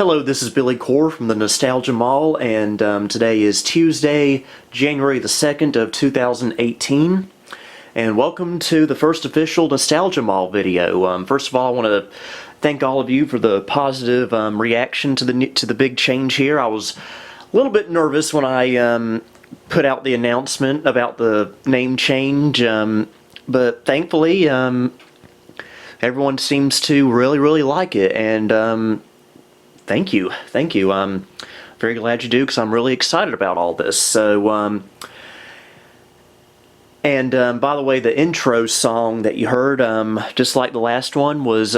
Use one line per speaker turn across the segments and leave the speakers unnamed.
Hello, this is Billy Core from the Nostalgia Mall, and today is Tuesday, January the 2nd of 2018. And welcome to the first official Nostalgia Mall video. First of all, I want to thank all of you for the positive reaction to the big change here. I was a little bit nervous when I put out the announcement about the name change, but thankfully everyone seems to really like it, and thank you. I'm very glad you do, because I'm really excited about all this. So, by the way, the intro song that you heard, just like the last one, was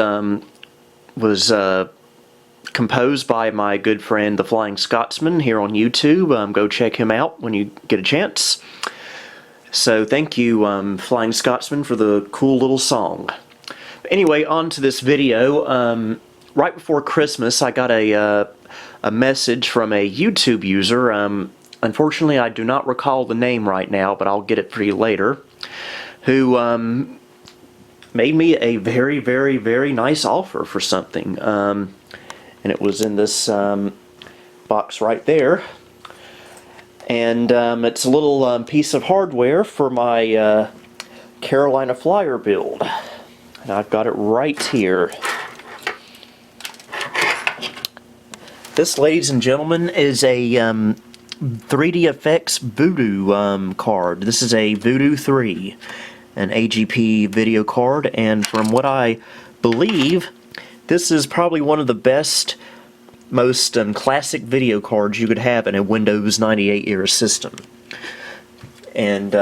composed by my good friend the Flying Scotsman here on YouTube. Go check him out when you get a chance. So thank you, Flying Scotsman, for the cool little song. Anyway, on to this video. Right before Christmas, I got a message from a YouTube user. Unfortunately, I do not recall the name right now, but I'll get it for you later, who made me a very nice offer for something. And it was in this box right there. And it's a little piece of hardware for my Carolina Flyer build. And I've got it right here. This, ladies and gentlemen, is a 3D Effects Voodoo card. This is a Voodoo 3, an AGP video card, and from what I believe, this is probably one of the best, most classic video cards you could have in a Windows 98 era system. And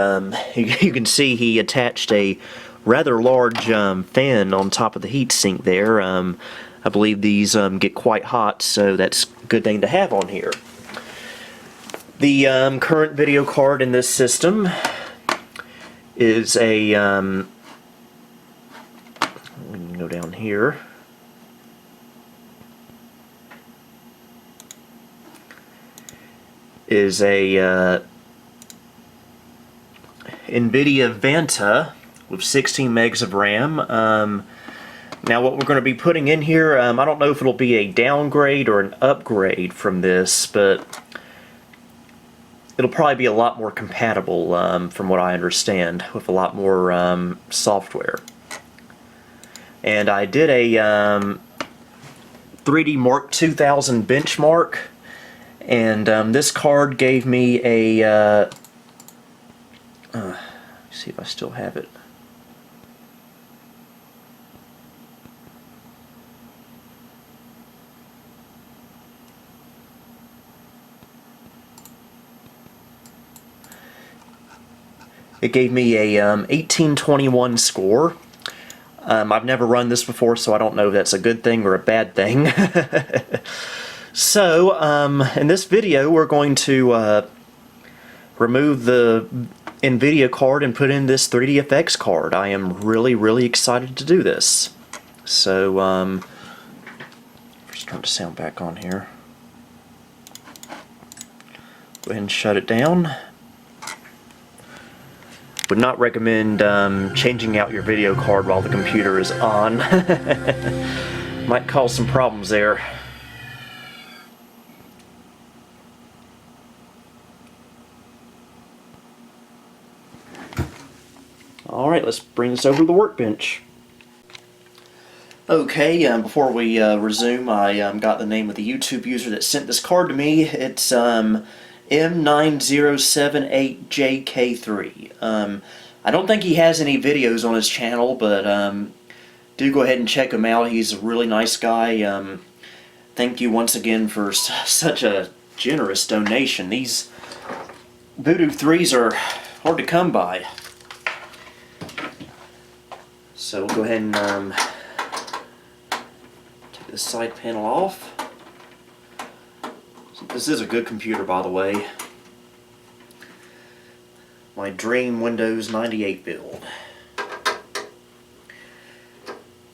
you can see he attached a rather large fan on top of the heatsink there. I believe these get quite hot, so that's a good thing to have on here. The current video card in this system is a, we can go down here. Is a NVIDIA Vanta with 16 megs of RAM. Now what we're going to be putting in here, I don't know if it'll be a downgrade or an upgrade from this, but it'll probably be a lot more compatible, from what I understand, with a lot more software. And I did a 3D Mark 2000 benchmark, and this card gave me a, let's see if I still have it. It gave me a 1821 score. I've never run this before, so I don't know if that's a good thing or a bad thing. So, in this video, we're going to remove the NVIDIA card and put in this 3DFX card. I am really excited to do this. So, just turn the sound back on here. Go ahead and shut it down. Would not recommend changing out your video card while the computer is on. Might cause some problems there. Alright, let's bring this over to the workbench. Okay, before we resume, I got the name of the YouTube user that sent this card to me. It's M9078JK3. I don't think he has any videos on his channel, but do go ahead and check him out. He's a really nice guy. Thank you once again for such a generous donation. These Voodoo 3s are hard to come by. So we'll go ahead and take this side panel off. This is a good computer, by the way. My dream Windows 98 build.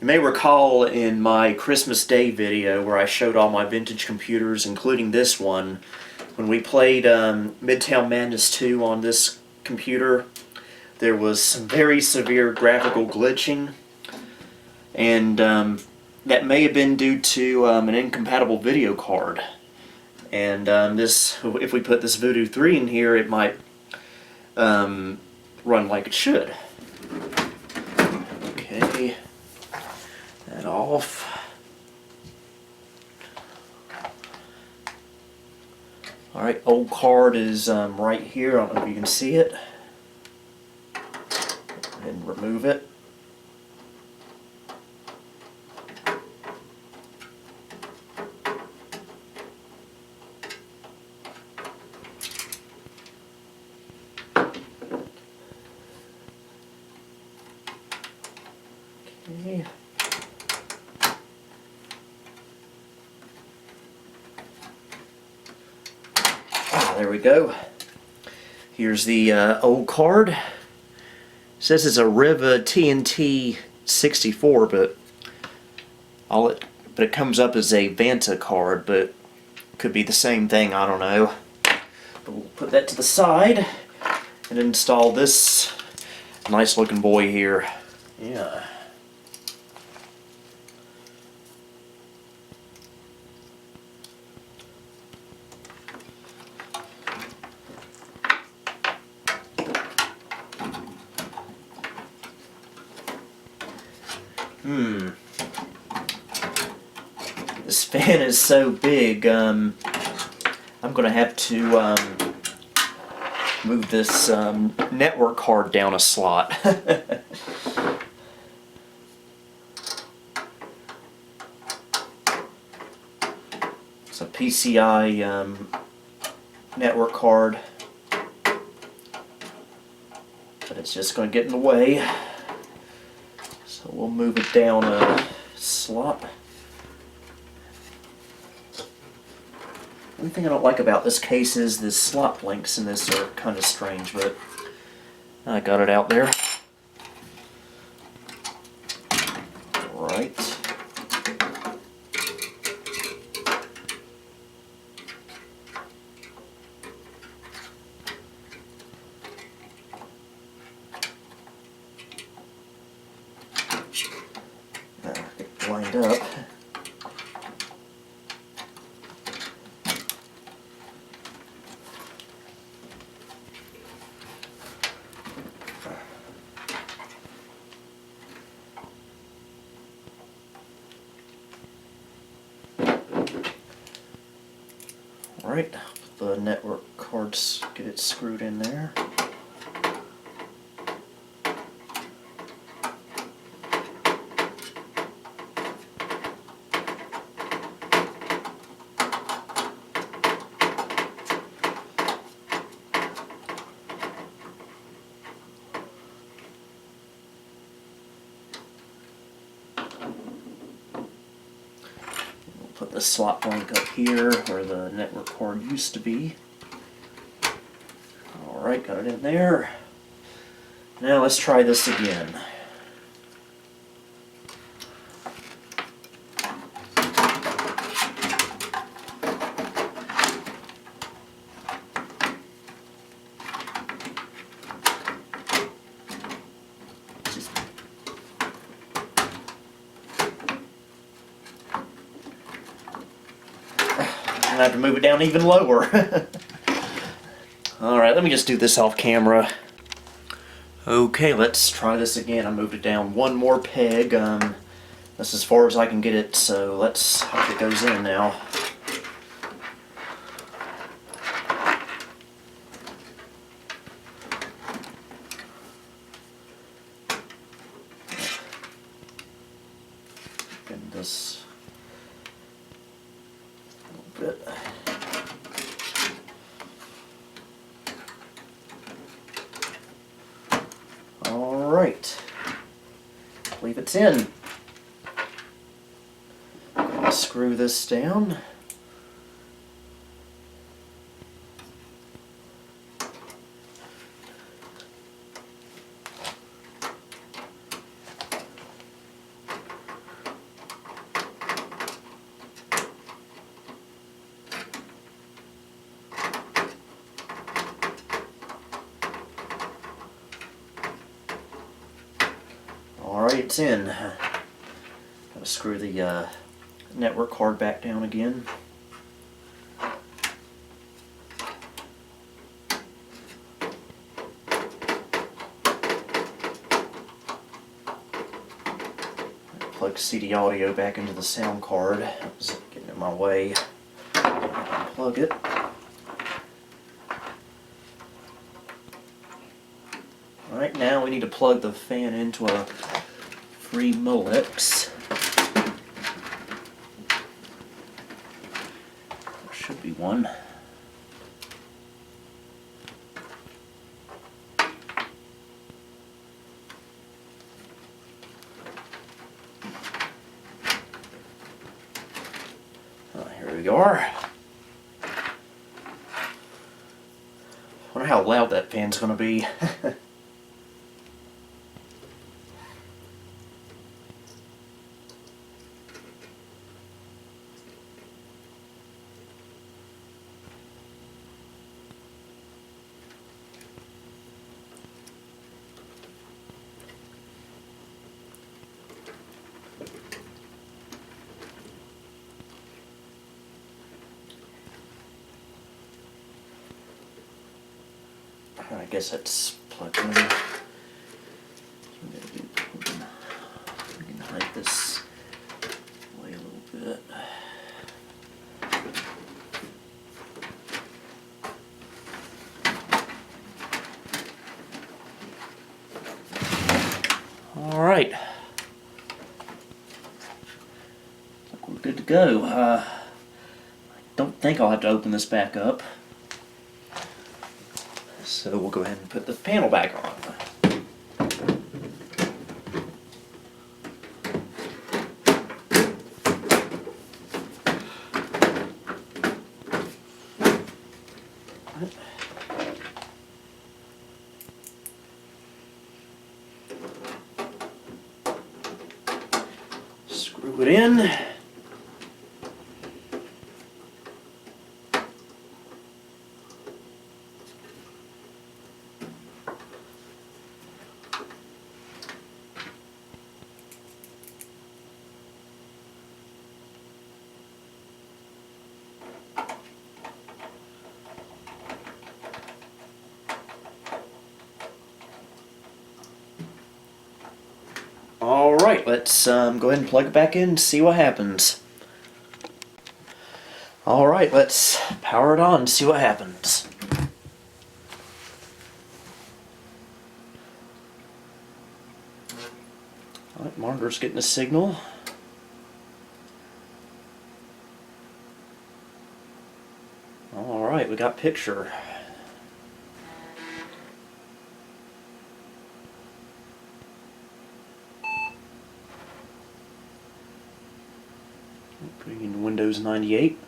You may recall in my Christmas Day video where I showed all my vintage computers, including this one, when we played Midtown Madness 2 on this computer, there was some very severe graphical glitching, and that may have been due to an incompatible video card. And if we put this Voodoo 3 in here, it might run like it should. Okay, that off. Alright, old card is right here. I don't know if you can see it. Go ahead and remove it. Okay. There we go. Here's the old card. It says it's a Riva TNT 64, but it comes up as a Vanta card, but could be the same thing. I don't know. But we'll put that to the side and install this nice looking boy here. Yeah. This fan is so big, I'm going to have to move this network card down a slot. It's a PCI network card, but it's just going to get in the way. So we'll move it down a slot. One thing I don't like about this case is the slot links in this are kind of strange, but I got it out there. Right. Get lined up. Alright, the network cards, get it screwed in there. Put the slot blank up here where the network cord used to be. Alright, got it in there. Now let's try this again. I have to move it down even lower. Alright, let me just do this off camera. Okay, let's try this again. I moved it down one more peg. That's as far as I can get it, so let's hope it goes in now. Get this a little bit. Alright, I believe it's in. I'm going to screw this down. Alright, it's in. Gotta Screw the network card back down again. Plug CD audio back into the sound card. That was getting in my way. Plug it. Alright, now we need to plug the fan into a free Molex. There should be one. Here we are. Wonder how loud that fan's going to be. I guess that's plugged in. We can hide this away a little bit. All right, we're good to go. I don't think I'll have to open this back up. So we'll go ahead and put the panel back on. Screw it in. Alright, let's go ahead and plug it back in and see what happens. Alright, let's power it on and see what happens. Alright, monitor's getting a signal. Alright, we got picture. Putting in Windows 98.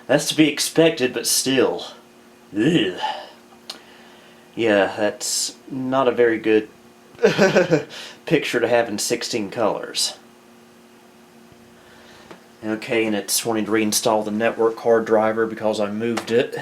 That's to be expected, but still. Ugh. Yeah, that's not a very good picture to have in 16 colors. Okay, and it's wanting to reinstall the network card driver because I moved it.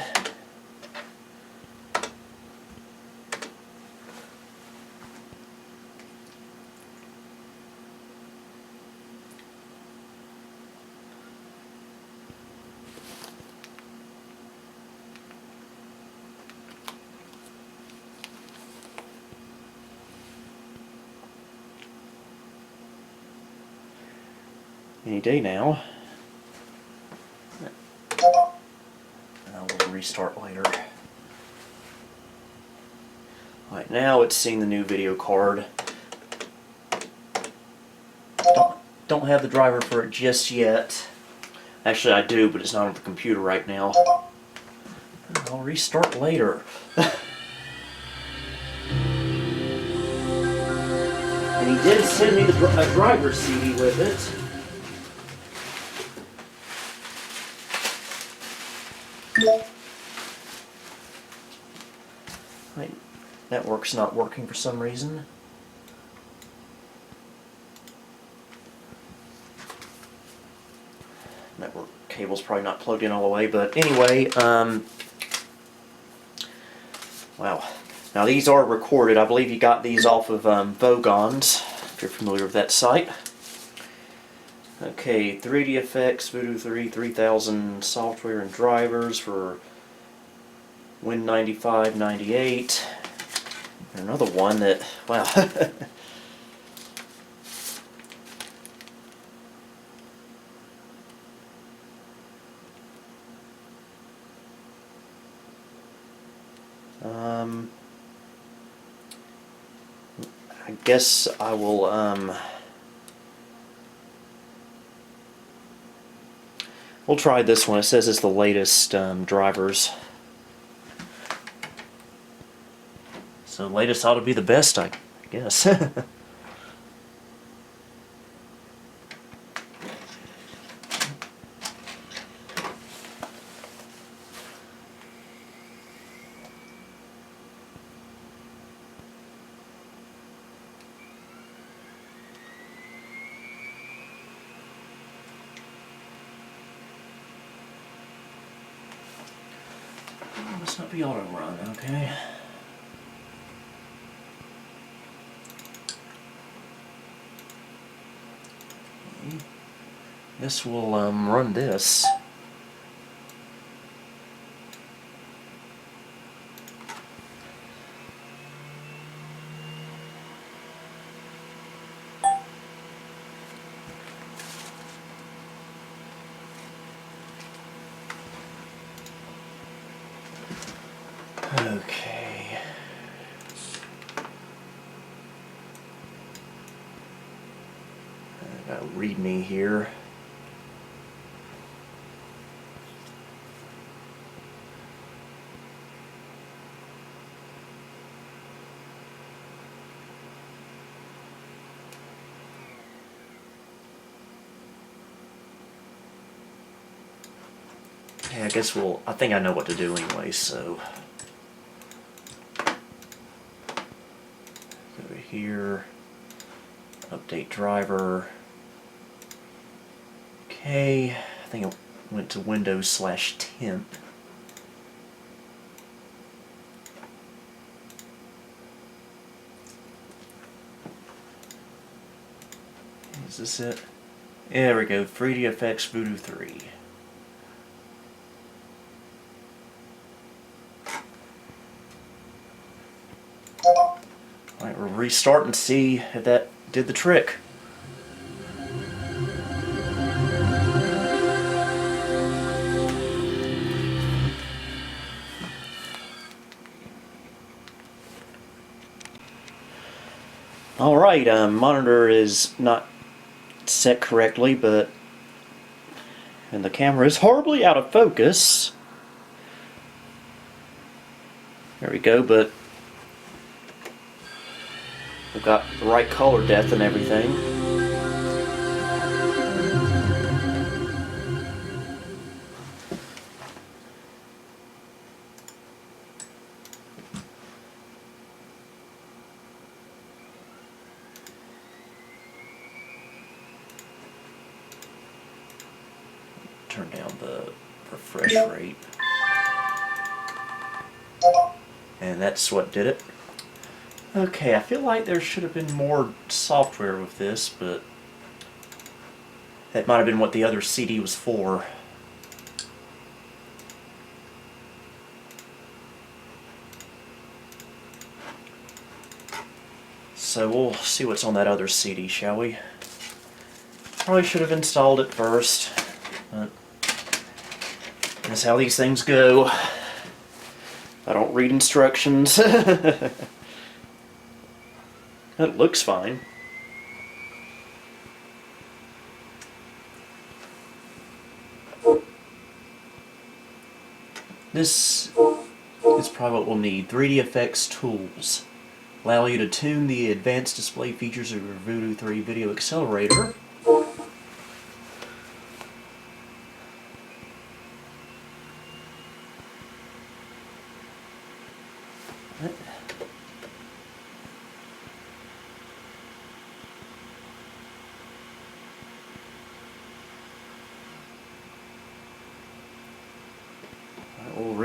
Any day now. And I will restart later. Alright, now it's seeing the new video card. Don't have the driver for it just yet. Actually I do, but it's not on the computer right now. I'll restart later. And he did send me a driver CD with it. Right, network's not working for some reason. Network cable's probably not plugged in all the way, but anyway, wow. Now these are recorded. I believe you got these off of Vogons, if you're familiar with that site. Okay, 3D effects, Voodoo 3, 3000 software and drivers for Win95, 98. And another one that, wow. I guess I will, we'll try this one. It says it's the latest drivers. So latest ought to be the best, I guess. Must not be auto run, okay. This will run this. Okay. I got README here. Yeah, I guess I think I know what to do anyway, so. Over here, update driver. Okay, I think I went to Windows/temp. Is this it? There we go, 3D effects Voodoo 3. Alright, we'll restart and see if that did the trick. Alright, monitor is not set correctly, and the camera is horribly out of focus. There we go, but we've got the right color depth and everything. Turn down the refresh rate. And that's what did it. Okay, I feel like there should have been more software with this, but that might have been what the other CD was for. So we'll see what's on that other CD, shall we? Probably should have installed it first, but that's how these things go. I don't read instructions. It looks fine. This is probably what we'll need. 3D effects tools. Allow you to tune the advanced display features of your Voodoo 3 video accelerator.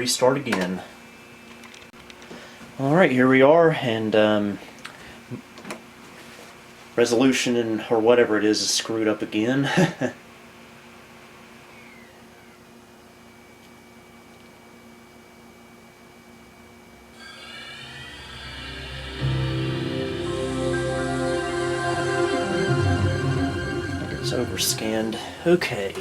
restart again. Alright, here we are, and resolution or whatever it is screwed up again. It's overscanned. Okay.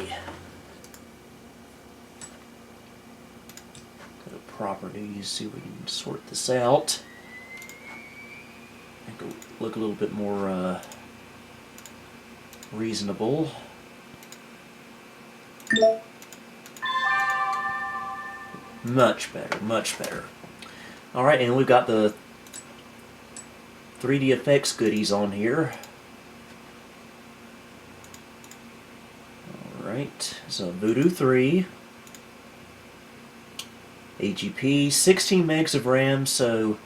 Go to properties, see if we can sort this out. Make it look a little bit more reasonable. Much better, much better. Alright, and we've got the 3D effects goodies on here. Alright, so Voodoo 3, AGP, 16 megs of RAM, so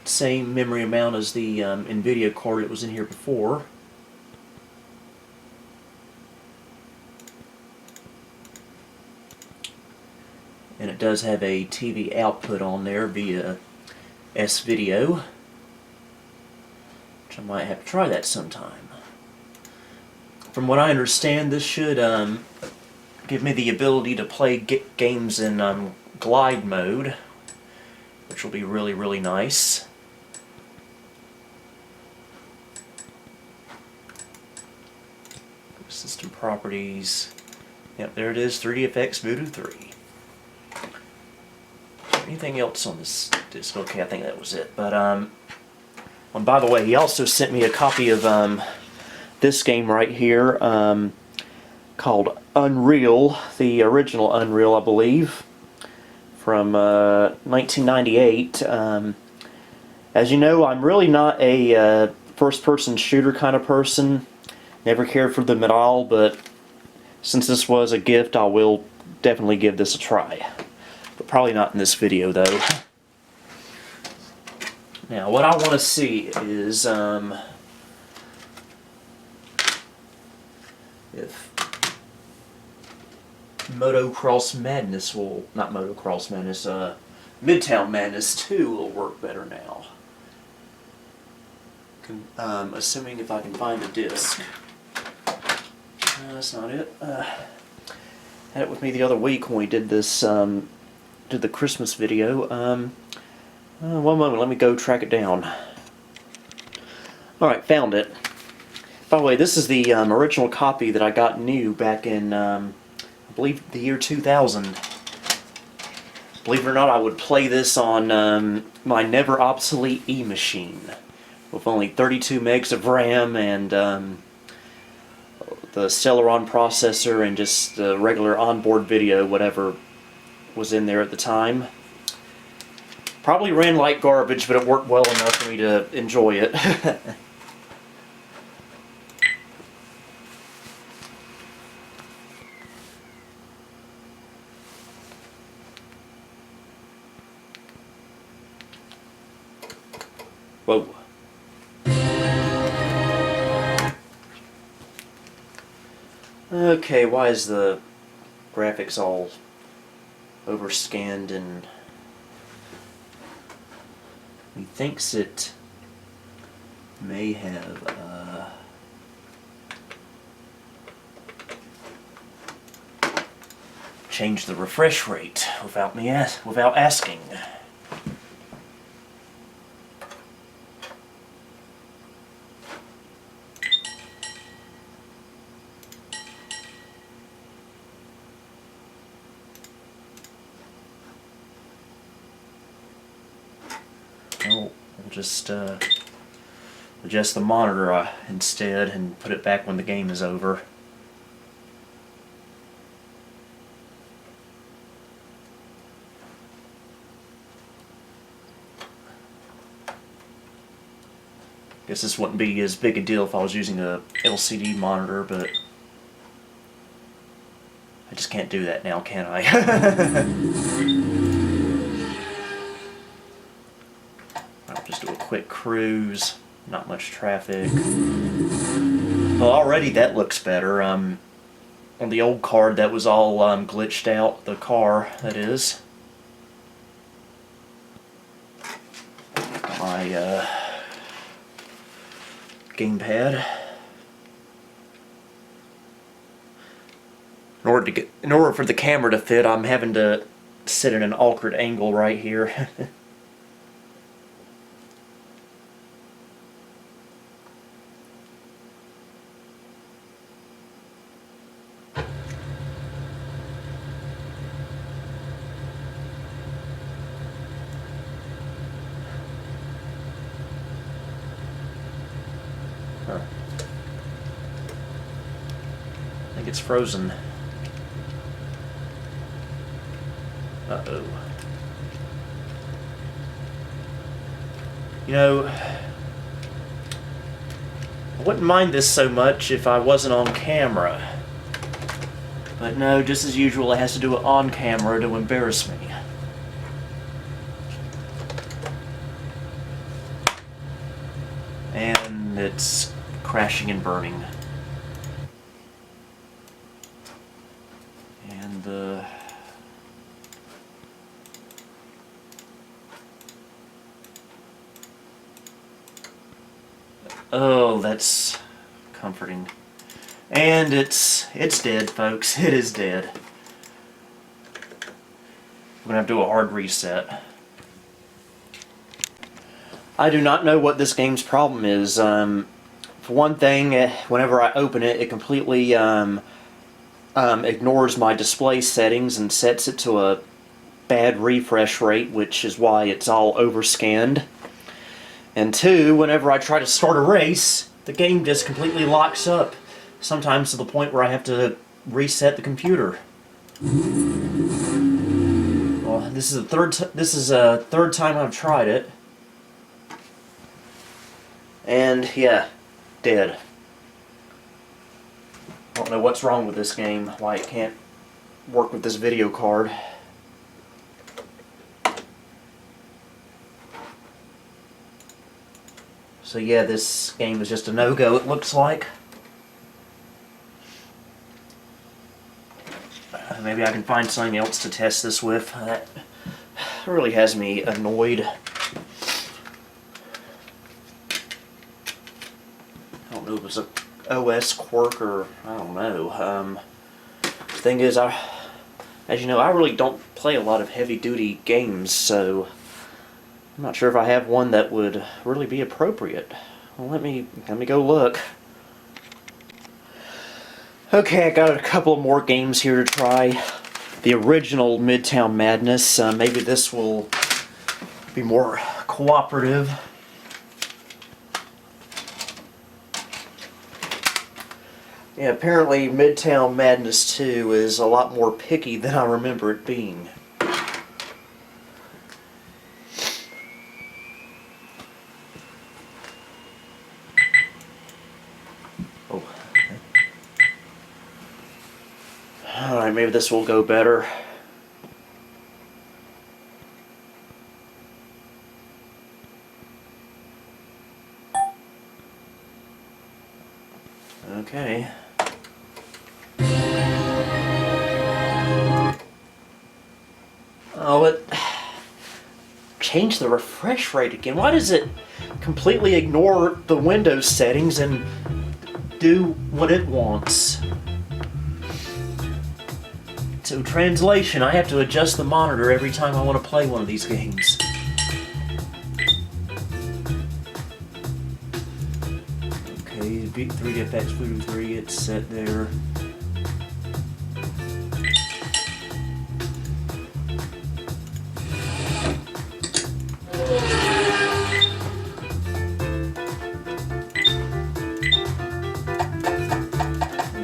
same memory amount as the NVIDIA card that was in here before. And it does have a TV output on there via S-Video, which I might have to try that sometime. From what I understand, this should give me the ability to play games in glide mode, which will be really, really nice. System properties. Yep, there it is, 3DFX Voodoo 3. Anything else on this disc? Okay, I think that was it. But and by the way, he also sent me a copy of this game right here, called Unreal, the original Unreal, I believe, from 1998. As you know, I'm really not a first-person shooter kind of person. Never cared for them at all, but since this was a gift, I will definitely give this a try. But probably not in this video, though. Now, what I want to see is if Motocross Madness will, not Motocross Madness, Midtown Madness 2 will work better now. Assuming if I can find a disc. That's not it. Had it with me the other week when we did this, did the Christmas video. One moment, let me go track it down. Alright, found it. By the way, this is the original copy that I got new back in, I believe, the year 2000. Believe it or not, I would play this on my never obsolete E-machine with only 32 megs of RAM and the Celeron processor and just the regular onboard video, whatever was in there at the time. Probably ran like garbage, but it worked well enough for me to enjoy it. Whoa. Okay, why is the graphics all overscanned and he thinks it may have changed the refresh rate without asking. We'll just adjust the monitor instead and put it back when the game is over. Guess this wouldn't be as big a deal if I was using a LCD monitor, but I just can't do that now, can I? I'll just do a quick cruise, not much traffic. Well, already that looks better. On the old card that was all glitched out, the car, that is. my gamepad. In order for the camera to fit, I'm having to sit at an awkward angle right here. Huh. I think it's frozen. Uh-oh. You know, I wouldn't mind this so much if I wasn't on camera. But no, just as usual, it has to do it on camera to embarrass me. And it's crashing and burning. And oh, that's comforting. And it's dead, folks. It is dead. I'm gonna have to do a hard reset. I do not know what this game's problem is. For one thing, whenever I open it, it completely ignores my display settings and sets it to a bad refresh rate, which is why it's all overscanned. And two, whenever I try to start a race, the game just completely locks up, sometimes to the point where I have to reset the computer. Well, this is a third time I've tried it. And yeah, dead. I don't know what's wrong with this game, why it can't work with this video card. So yeah, this game is just a no-go, it looks like. Maybe I can find something else to test this with. That really has me annoyed. I don't know if it's a OS quirk or I don't know. The thing is, as you know, I really don't play a lot of heavy-duty games, so I'm not sure if I have one that would really be appropriate. Well, let me go look. Okay, I got a couple more games here to try. The original Midtown Madness. Maybe this will be more cooperative. Yeah, apparently Midtown Madness 2 is a lot more picky than I remember it being. Oh. Alright, maybe this will go better. Okay. Oh, it changed the refresh rate again. Why does it completely ignore the Windows settings and do what it wants? So, translation, I have to adjust the monitor every time I want to play one of these games. Okay, 3DFX Voodoo 3, it's set there.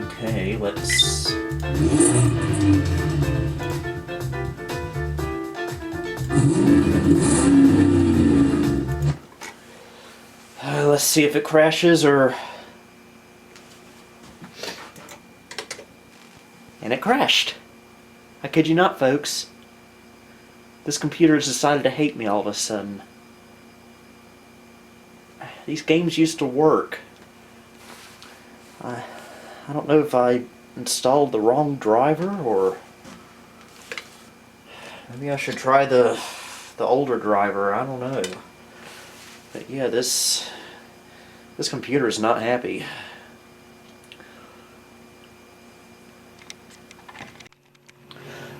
Okay, let's... let's see if it crashes or... And it crashed. I kid you not, folks. This computer has decided to hate me all of a sudden. These games used to work. I don't know if I installed the wrong driver or maybe I should try the older driver. I don't know. Yeah, this computer is not happy.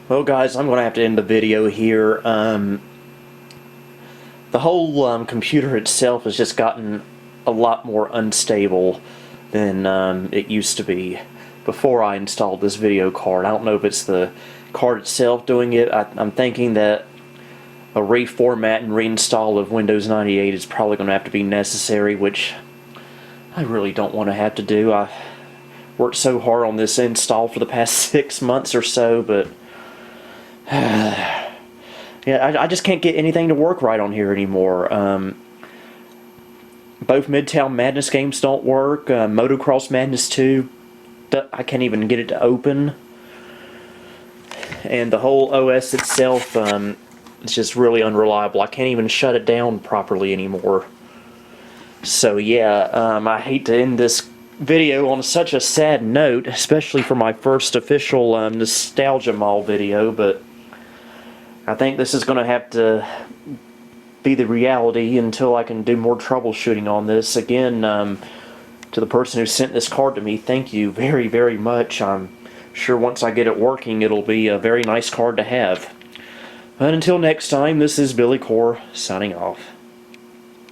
Well, guys, I'm going to have to end the video here. The whole computer itself has just gotten a lot more unstable than it used to be before I installed this video card. I don't know if it's the card itself doing it. I'm thinking that a reformat and reinstall of Windows 98 is probably going to have to be necessary, which I really don't want to have to do. I worked so hard on this install for the past 6 months or so, but yeah, I just can't get anything to work right on here anymore. Both Midtown Madness games don't work. Motocross Madness 2, I can't even get it to open. And the whole OS itself, it's just really unreliable. I can't even shut it down properly anymore. So yeah, I hate to end this video on such a sad note, especially for my first official Nostalgia Mall video, but I think this is going to have to be the reality until I can do more troubleshooting on this. Again, to the person who sent this card to me, thank you very, very much. I'm sure once I get it working, it'll be a very nice card to have. But until next time, this is Billy Core, signing off.